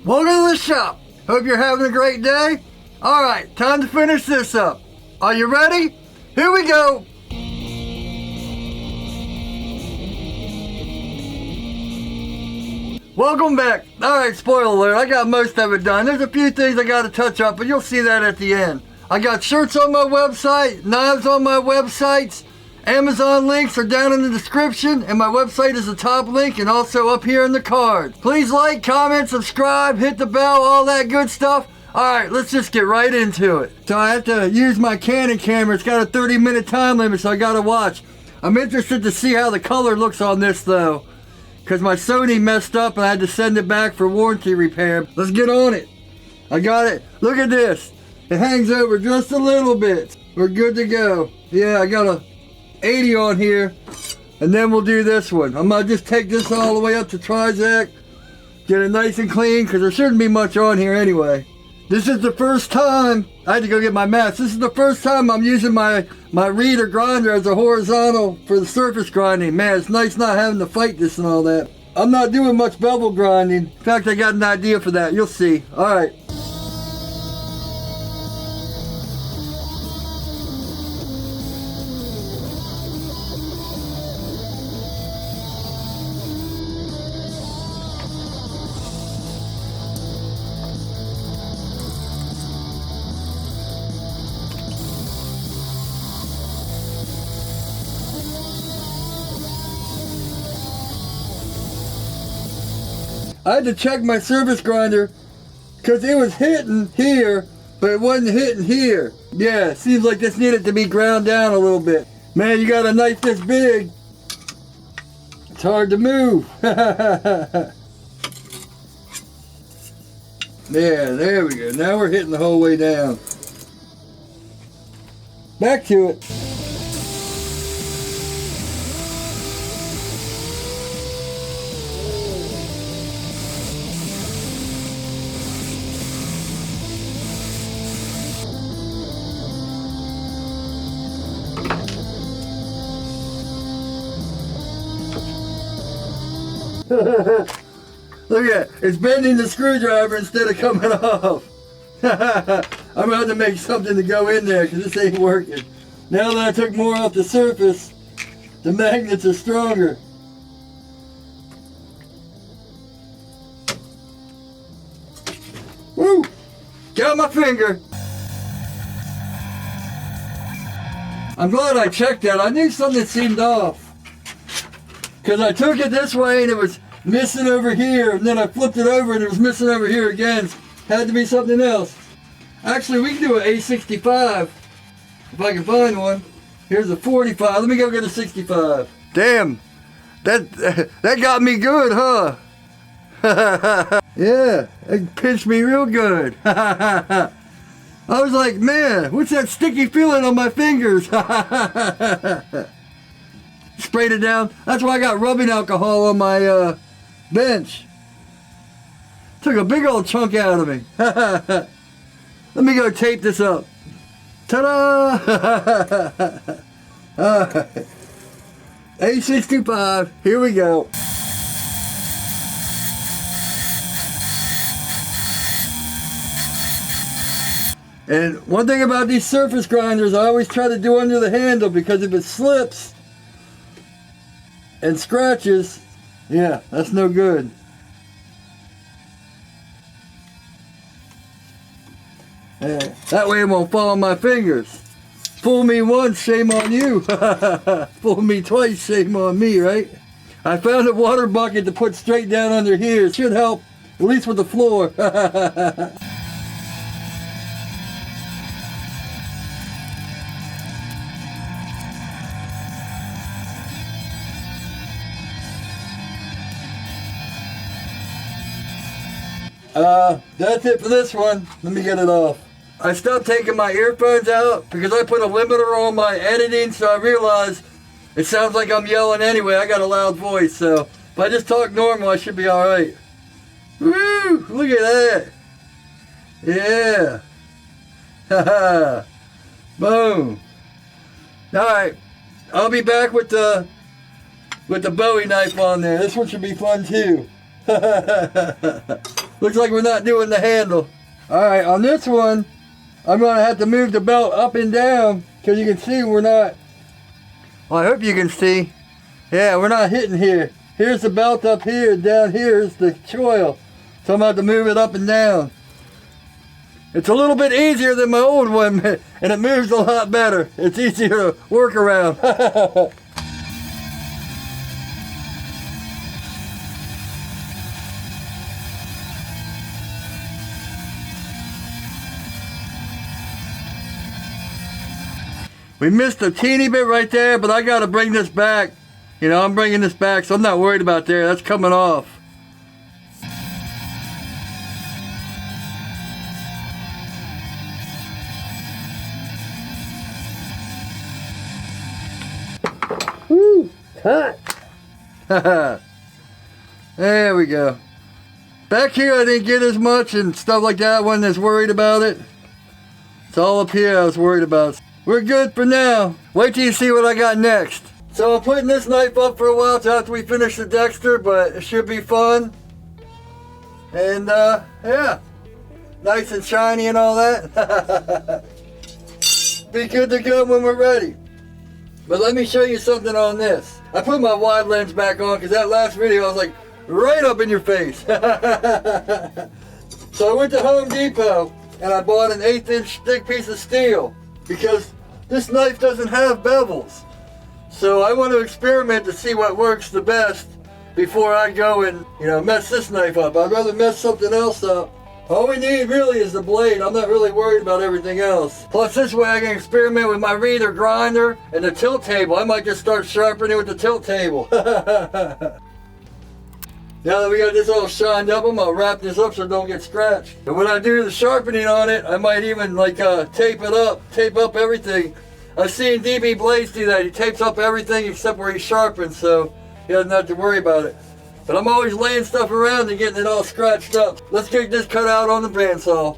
Welcome to the shop. Hope you're having a great day. Alright, time to finish this up. Are you ready? Here we go. Welcome back. Alright, spoiler alert, I got most of it done. There's a few things I got to touch up, but you'll see that at the end. I got shirts on my website, knives on my websites, Amazon links are down in the description, and my website is the top link and also up here in the card. Please like, comment, subscribe, hit the bell, all that good stuff. Alright, let's just get right into it. So I have to use my Canon camera. It's got a 30-minute time limit, so I gotta watch. I'm interested to see how the color looks on this though, because my Sony messed up and I had to send it back for warranty repair. Let's get on it. I got it. Look at this. It hangs over just a little bit. We're good to go. Yeah, I got a 80 on here, and then we'll do this one. I'm gonna just take this all the way up to Trizac, get it nice and clean, because there shouldn't be much on here anyway. This is the first time, I had to go get my mask. This is the first time I'm using my reader grinder as a horizontal for the surface grinding. Man, it's nice not having to fight this and all that. I'm not doing much bevel grinding. In fact, I got an idea for that. You'll see. All right. I had to check my surface grinder because it was hitting here, but it wasn't hitting here. Yeah, seems like this needed to be ground down a little bit. Man, you got a knife this big, it's hard to move. Yeah, there we go. Now we're hitting the whole way down. Back to it. Look at it, it's bending the screwdriver instead of coming off. I'm going to have to make something to go in there because this ain't working. Now that I took more off the surface, the magnets are stronger. Woo! Got my finger. I'm glad I checked that. I knew something seemed off. Because I took it this way and it was missing over here, and then I flipped it over and it was missing over here again. Had to be something else. Actually, we can do an A65 if I can find one. Here's a 45. Let me go get a 65. Damn, that got me good, huh? Yeah, it pinched me real good. I was like, man, what's that sticky feeling on my fingers? Sprayed it down. That's why I got rubbing alcohol on my bench. Took a big old chunk out of me. Let me go tape this up. Ta-da! Alright. A65. Here we go. And one thing about these surface grinders, I always try to do under the handle, because if it slips and scratches, yeah, that's no good. Yeah, that way it won't fall on my fingers. Fool me once, shame on you. Fool me twice, shame on me, right? I found a water bucket to put straight down under here. It should help, at least with the floor. That's it for this one. Let me get it off. I stopped taking my earphones out because I put a limiter on my editing, so I realized it sounds like I'm yelling anyway. I got a loud voice, so if I just talk normal, I should be alright. Woo! Look at that. Yeah. Haha. Boom. Alright. I'll be back with the Bowie knife on there. This one should be fun too. Looks like we're not doing the handle. Alright, on this one, I'm going to have to move the belt up and down because you can see we're not... Well, I hope you can see. Yeah, we're not hitting here. Here's the belt up here, down here is the choil. So I'm going to have to move it up and down. It's a little bit easier than my old one, and it moves a lot better. It's easier to work around. We missed a teeny bit right there, but I got to bring this back. You know, I'm bringing this back, so I'm not worried about there. That's coming off. Woo! Hot! There we go. Back here I didn't get as much and stuff like that. Wasn't as worried about it. It's all up here I was worried about. We're good for now. Wait till you see what I got next. So I'm putting this knife up for a while till after we finish the Dexter, but it should be fun. And yeah, nice and shiny and all that. Be good to go when we're ready. But let me show you something on this. I put my wide lens back on because that last video I was like right up in your face. So I went to Home Depot and I bought an 1/8 inch thick piece of steel because this knife doesn't have bevels. So I want to experiment to see what works the best before I go and, you know, mess this knife up. I'd rather mess something else up. All we need really is the blade. I'm not really worried about everything else. Plus this way I can experiment with my reader grinder and the tilt table. I might just start sharpening with the tilt table. Now that we got this all shined up, I'm gonna wrap this up so it don't get scratched. And when I do the sharpening on it, I might even like tape it up, tape up everything. I've seen DB Blades do that. He tapes up everything except where he sharpens, so he doesn't have to worry about it. But I'm always laying stuff around and getting it all scratched up. Let's get this cut out on the bandsaw.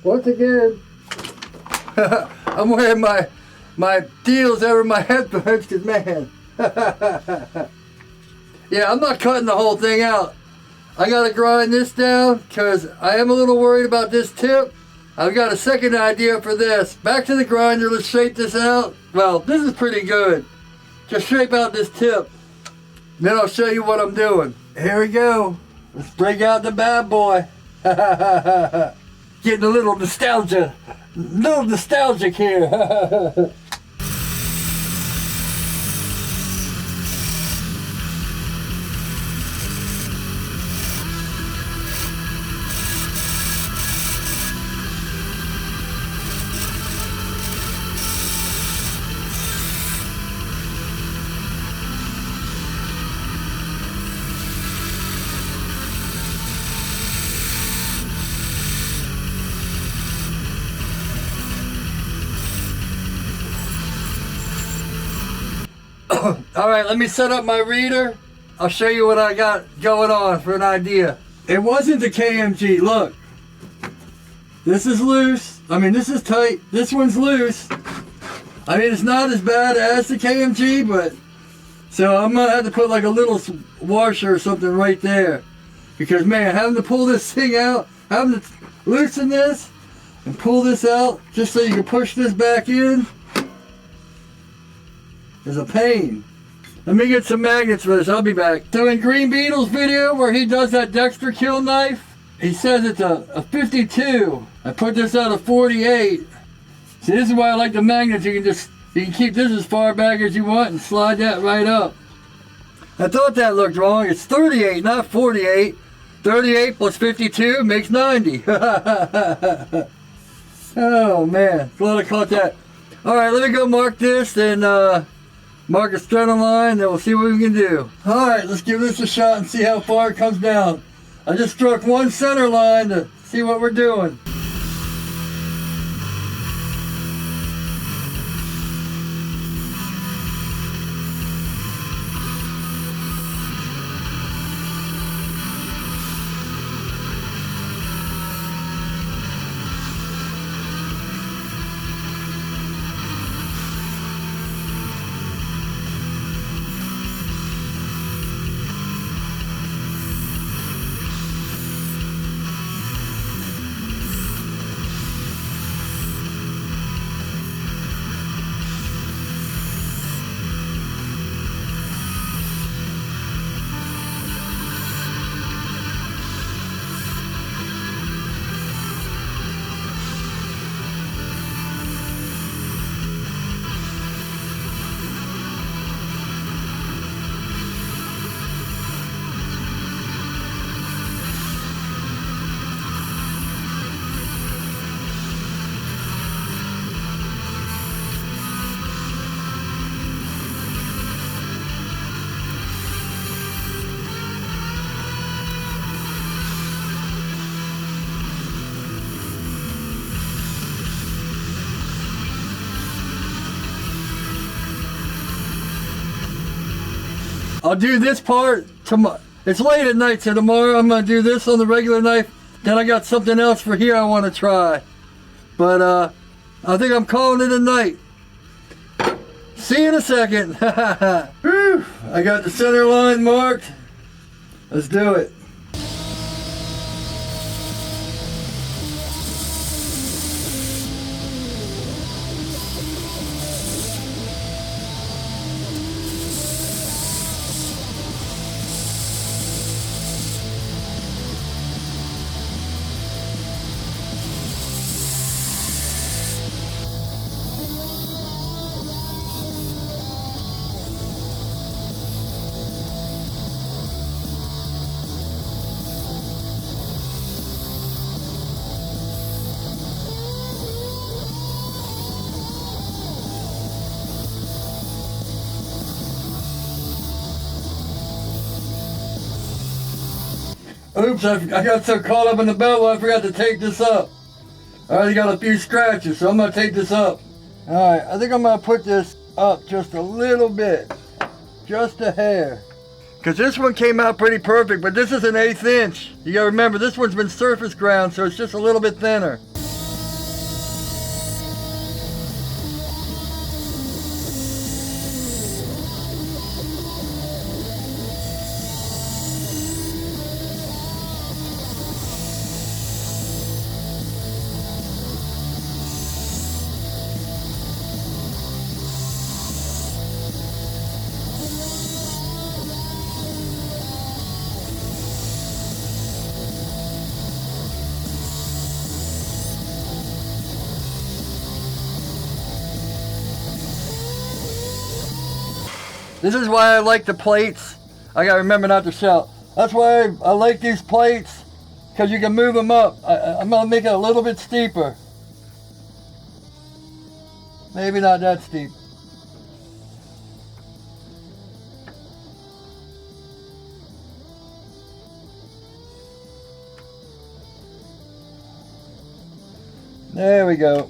Once again, I'm wearing my deals over my headphones because, man. Yeah, I'm not cutting the whole thing out. I got to grind this down because I am a little worried about this tip. I've got a second idea for this. Back to the grinder, let's shape this out. Well, this is pretty good. Just shape out this tip. Then I'll show you what I'm doing. Here we go. Let's break out the bad boy. Getting a little nostalgic here. Alright, let me set up my reader. I'll show you what I got going on for an idea. It wasn't the KMG. Look. This is loose. I mean, this is tight. This one's loose. I mean, it's not as bad as the KMG, but... So I'm going to have to put like a little washer or something right there. Because, man, having to pull this thing out, having to loosen this and pull this out just so you can push this back in is a pain. Let me get some magnets for this. I'll be back. So in Green Beetle's video where he does that Dexter kill knife, he says it's a 52. I put this out of 48. See, this is why I like the magnets. You can just You can keep this as far back as you want and slide that right up. I thought that looked wrong. It's 38, not 48. 38 plus 52 makes 90. Oh, man. Glad I caught that. All right, let me go mark this and mark a center line, and we'll see what we can do. All right, let's give this a shot and see how far it comes down. I just struck one center line to see what we're doing. I'll do this part tomorrow. It's late at night, so tomorrow I'm going to do this on the regular knife. Then I got something else for here I want to try. But I think I'm calling it a night. See you in a second. Whew, I got the center line marked. Let's do it. Oops, I got so caught up in the bevel I forgot to take this up. I already got a few scratches, so I'm going to take this up. Alright, I think I'm going to put this up just a little bit. Just a hair. Because this one came out pretty perfect, but this is an 1/8 inch. You got to remember, this one's been surface ground, so it's just a little bit thinner. This is why I like the plates. I gotta remember not to shout. That's why I like these plates, because you can move them up. I'm gonna make it a little bit steeper. Maybe not that steep. There we go.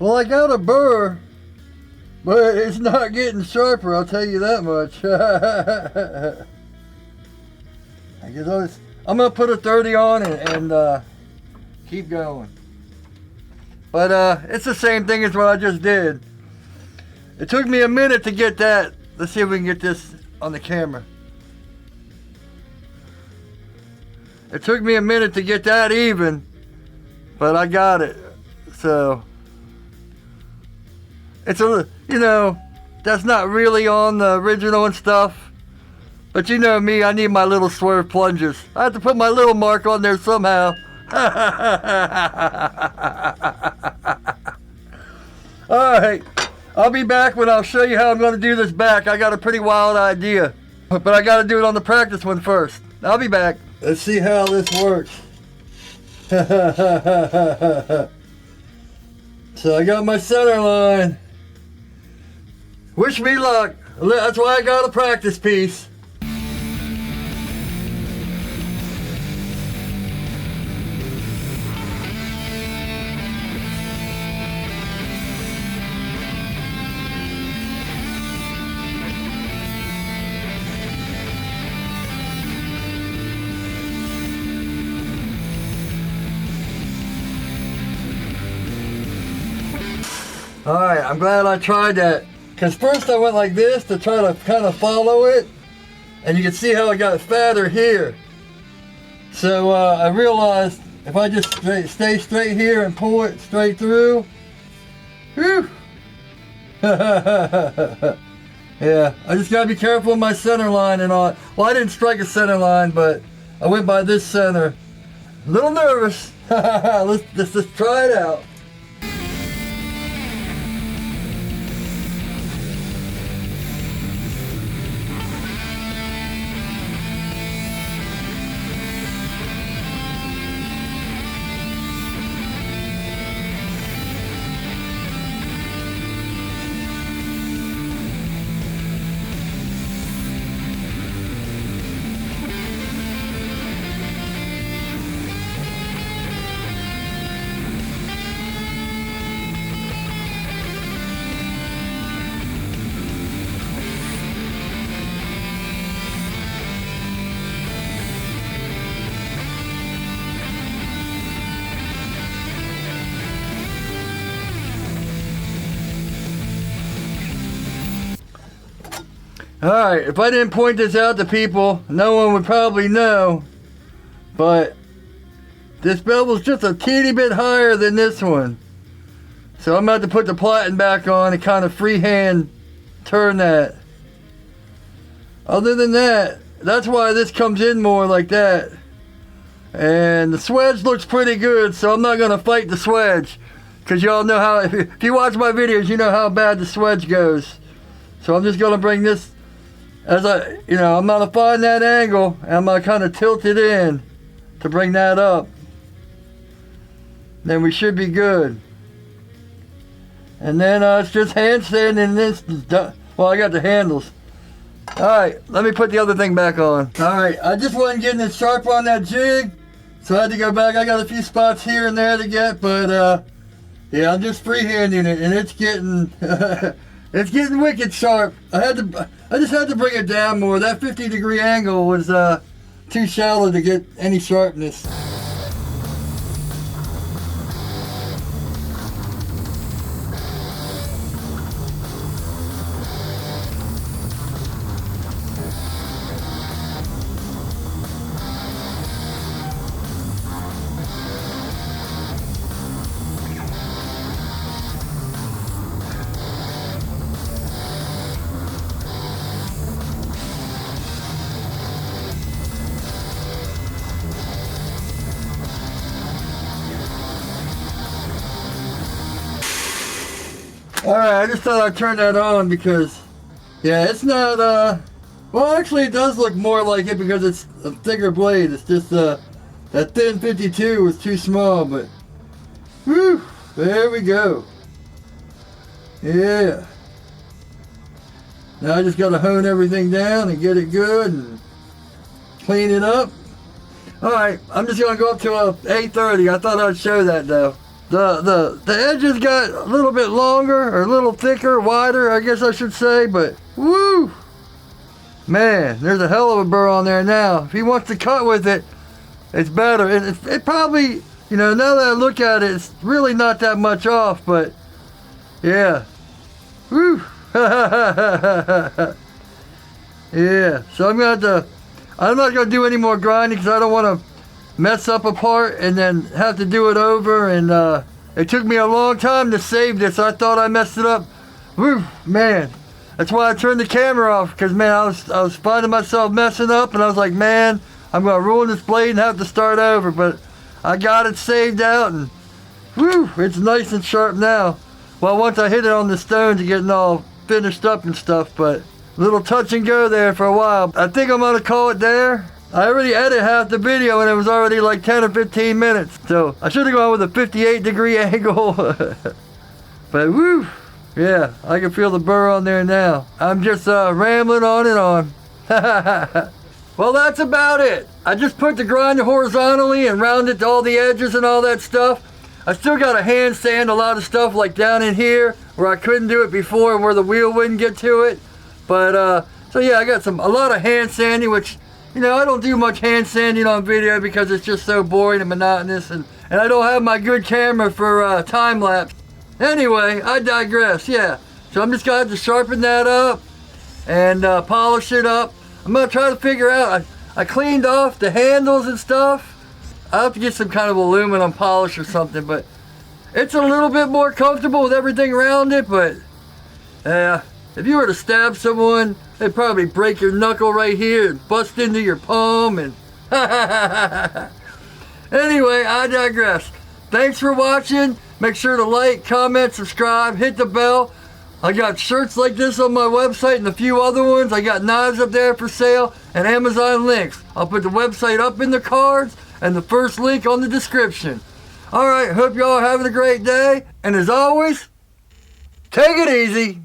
Well, I got a burr, but it's not getting sharper, I'll tell you that much. I guess I'm going to put a 30 on and keep going. But it's the same thing as what I just did. It took me a minute to get that. Let's see if we can get this on the camera. It took me a minute to get that even, but I got it. So it's a, you know, that's not really on the original and stuff. But you know me, I need my little swerve plunges. I have to put my little mark on there somehow. Alright, I'll be back when I'll show you how I'm going to do this back. I got a pretty wild idea, but I got to do it on the practice one first. I'll be back. Let's see how this works. So I got my center line. Wish me luck. That's why I got a practice piece. Alright, I'm glad I tried that. Because first I went like this to try to kind of follow it. And you can see how it got fatter here. So I realized if I just stay straight here and pull it straight through. Whew. Yeah, I just got to be careful with my center line and all. Well, I didn't strike a center line, but I went by this center. A little nervous. Let's just try it out. Alright, if I didn't point this out to people, no one would probably know, but this bevel's just a teeny bit higher than this one. So I'm about to put the platen back on and kind of freehand turn that. Other than that, that's why this comes in more like that. And the swedge looks pretty good, so I'm not going to fight the swedge. Because y'all know how, if you watch my videos, you know how bad the swedge goes. So I'm just going to bring this, as I'm going to find that angle, and I'm going to kind of tilt it in to bring that up. Then we should be good. And then it's just handstand and this is done. Well, I got the handles. Alright, let me put the other thing back on. Alright, I just wasn't getting it sharp on that jig, so I had to go back. I got a few spots here and there to get, but yeah, I'm just freehanding it, and it's getting it's getting wicked sharp. I just had to bring it down more. That 50-degree angle was too shallow to get any sharpness. Alright, I just thought I'd turn that on because, yeah, it's not, well, actually it does look more like it because it's a thicker blade. It's just, that thin 52 was too small, but, whew, there we go. Yeah. Now I just got to hone everything down and get it good and clean it up. Alright, I'm just going to go up to a 830. I thought I'd show that though. The edges got a little bit longer, or a little thicker, wider, I guess I should say, but woo! Man, there's a hell of a burr on there now. If he wants to cut with it, it's better. It probably, you know, now that I look at it, it's really not that much off, but yeah. Woo! Yeah, so I'm not gonna do any more grinding because I don't want to mess up a part and then have to do it over. And it took me a long time to save this. I thought I messed it up. Woo, man. That's why I turned the camera off, because man, I was finding myself messing up, and I was like, man, I'm gonna ruin this blade and have to start over. But I got it saved out, and woo, it's nice and sharp now. Well, once I hit it on the stones and getting all finished up and stuff, but little touch and go there for a while. I think I'm gonna call it there. I already edited half the video and it was already like 10 or 15 minutes. So I should have gone with a 58-degree angle. But woo, yeah, I can feel the burr on there now. I'm just rambling on and on. Well, that's about it. I just put the grinder horizontally and rounded all the edges and all that stuff. I still got to hand sand a lot of stuff like down in here where I couldn't do it before and where the wheel wouldn't get to it. But so yeah, I got a lot of hand sanding, which, you know, I don't do much hand sanding on video because it's just so boring and monotonous, and I don't have my good camera for time lapse. Anyway, I digress. Yeah, so I'm just gonna have to sharpen that up and polish it up. I'm gonna try to figure out. I cleaned off the handles and stuff. I have to get some kind of aluminum polish or something, but it's a little bit more comfortable with everything around it. But if you were to stab someone, they'd probably break your knuckle right here and bust into your palm. And anyway, I digress. Thanks for watching. Make sure to like, comment, subscribe, hit the bell. I got shirts like this on my website and a few other ones. I got knives up there for sale and Amazon links. I'll put the website up in the cards and the first link on the description. Alright, hope y'all are having a great day. And as always, take it easy.